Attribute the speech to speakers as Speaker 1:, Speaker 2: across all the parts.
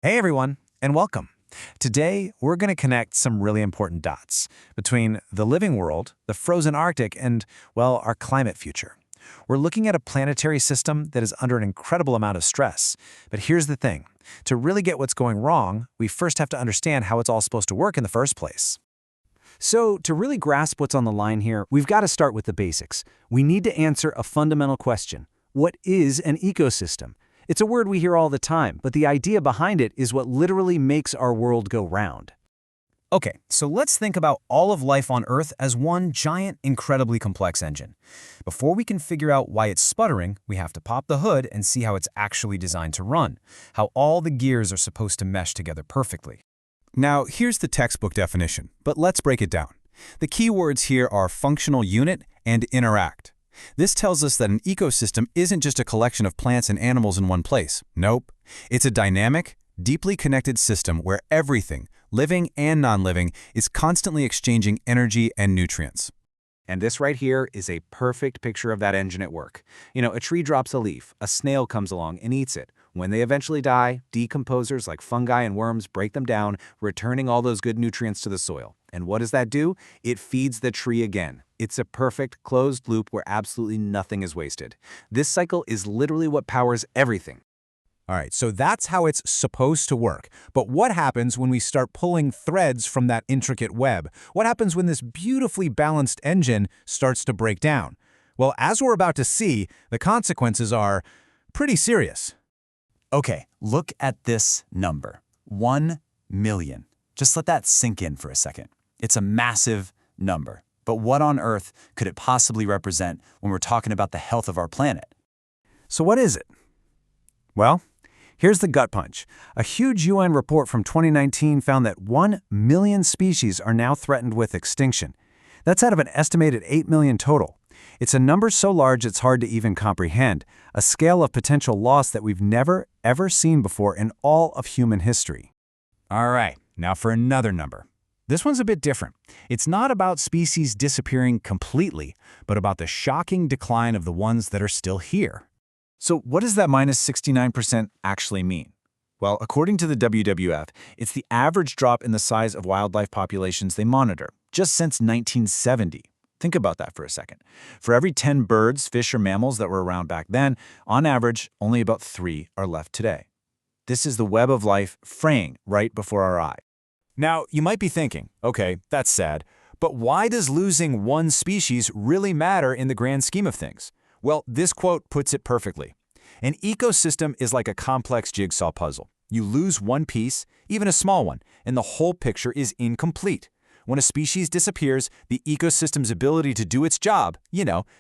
Speaker 1: Hey everyone, and welcome. Today, we're going to connect some really important dots between the living world, the frozen Arctic, and, well, our climate future. We're looking at a planetary system that is under an incredible amount of stress. But here's the thing. To really get what's going wrong, we first have to understand how it's all supposed to work in the first place.
Speaker 2: So, to really grasp what's on the line here, we've got to start with the basics. We need to answer a fundamental question. What is an ecosystem? It's a word we hear all the time, but the idea behind it is what literally makes our world go round.
Speaker 3: Okay, so let's think about all of life on Earth as one giant, incredibly complex engine. Before we can figure out why it's sputtering, we have to pop the hood and see how it's actually designed to run, how all the gears are supposed to mesh together perfectly.
Speaker 4: Now, here's the textbook definition, but let's break it down. The key words here are functional unit and interact. This tells us that an ecosystem isn't just a collection of plants and animals in one place. Nope. It's a dynamic, deeply connected system where everything, living and non-living, is constantly exchanging energy and nutrients.
Speaker 1: And this right here is a perfect picture of that engine at work. A tree drops a leaf, a snail comes along and eats it. When they eventually die, decomposers like fungi and worms break them down, returning all those good nutrients to the soil. And what does that do? It feeds the tree again. It's a perfect closed loop where absolutely nothing is wasted. This cycle is literally what powers everything.
Speaker 4: All right, so that's how it's supposed to work. But what happens when we start pulling threads from that intricate web? What happens when this beautifully balanced engine starts to break down? Well, as we're about to see, the consequences are pretty serious.
Speaker 5: Okay, look at this number, 1 million. Just let that sink in for a second. It's a massive number. But what on earth could it possibly represent when we're talking about the health of our planet?
Speaker 2: So what is it? Well, here's the gut punch. A huge UN report from 2019 found that 1 million species are now threatened with extinction. That's out of an estimated 8 million total. It's a number so large it's hard to even comprehend, a scale of potential loss that we've never, ever seen before in all of human history.
Speaker 4: All right, now for another number. This one's a bit different. It's not about species disappearing completely, but about the shocking decline of the ones that are still here.
Speaker 1: So what does that minus 69% actually mean? Well, according to the WWF, it's the average drop in the size of wildlife populations they monitor, just since 1970. Think about that for a second. For every 10 birds, fish, or mammals that were around back then, on average, only about 3 are left today. This is the web of life fraying right before our eye.
Speaker 4: Now, you might be thinking, okay, that's sad, but why does losing one species really matter in the grand scheme of things? Well, this quote puts it perfectly. An ecosystem is like a complex jigsaw puzzle. You lose one piece, even a small one, and the whole picture is incomplete. When a species disappears, the ecosystem's ability to do its job,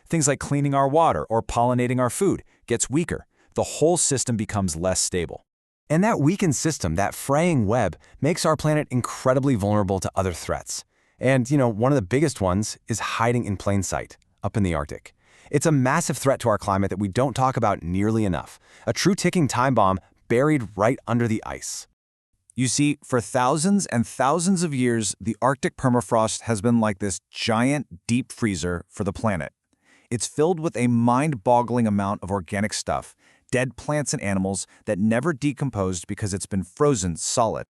Speaker 4: things like cleaning our water or pollinating our food, gets weaker. The whole system becomes less stable.
Speaker 2: And that weakened system, that fraying web, makes our planet incredibly vulnerable to other threats. And, one of the biggest ones is hiding in plain sight, up in the Arctic. It's a massive threat to our climate that we don't talk about nearly enough. A true ticking time bomb buried right under the ice.
Speaker 1: You see, for thousands and thousands of years, the Arctic permafrost has been like this giant deep freezer for the planet. It's filled with a mind-boggling amount of organic stuff, dead plants and animals that never decomposed because it's been frozen solid.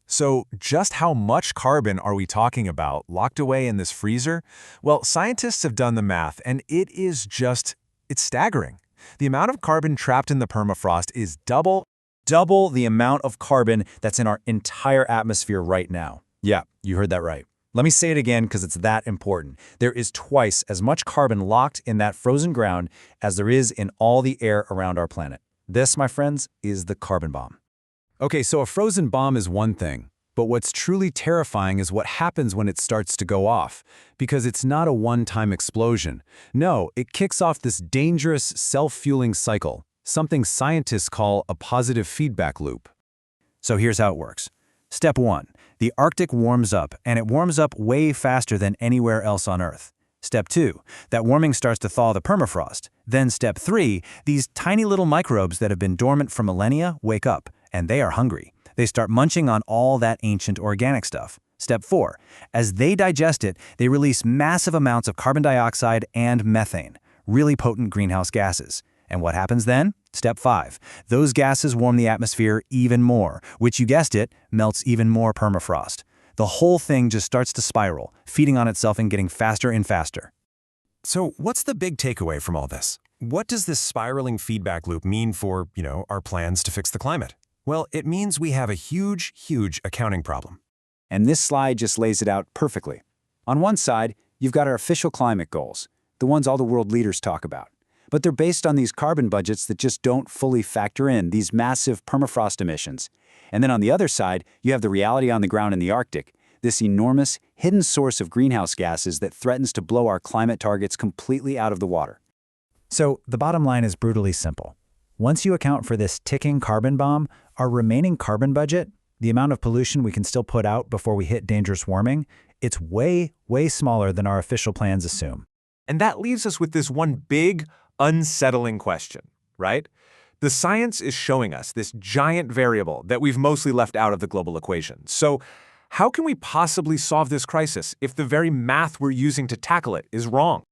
Speaker 4: So just how much carbon are we talking about locked away in this freezer? Well, scientists have done the math, and it's staggering. The amount of carbon trapped in the permafrost is double the amount of carbon that's in our entire atmosphere right now. Yeah, you heard that right. Let me say it again because it's that important. There is twice as much carbon locked in that frozen ground as there is in all the air around our planet. This, my friends, is the carbon bomb. Okay, so a frozen bomb is one thing, but what's truly terrifying is what happens when it starts to go off, because it's not a one-time explosion. No, it kicks off this dangerous self-fueling cycle, something scientists call a positive feedback loop.
Speaker 2: So here's how it works. Step 1. The Arctic warms up, and it warms up way faster than anywhere else on Earth. Step 2. That warming starts to thaw the permafrost. Then Step 3. These tiny little microbes that have been dormant for millennia wake up, and they are hungry. They start munching on all that ancient organic stuff. Step 4. As they digest it, they release massive amounts of carbon dioxide and methane, really potent greenhouse gases. And what happens then? Step 5. Those gases warm the atmosphere even more, which, you guessed it, melts even more permafrost. The whole thing just starts to spiral, feeding on itself and getting faster and faster.
Speaker 6: So what's the big takeaway from all this? What does this spiraling feedback loop mean for, our plans to fix the climate? Well, it means we have a huge, huge accounting problem.
Speaker 3: And this slide just lays it out perfectly. On one side, you've got our official climate goals, the ones all the world leaders talk about. But they're based on these carbon budgets that just don't fully factor in these massive permafrost emissions. And then on the other side, you have the reality on the ground in the Arctic, this enormous, hidden source of greenhouse gases that threatens to blow our climate targets completely out of the water.
Speaker 2: So the bottom line is brutally simple. Once you account for this ticking carbon bomb, our remaining carbon budget, the amount of pollution we can still put out before we hit dangerous warming, it's way, way smaller than our official plans assume.
Speaker 4: And that leaves us with this one big, unsettling question, right? The science is showing us this giant variable that we've mostly left out of the global equation. So how can we possibly solve this crisis if the very math we're using to tackle it is wrong?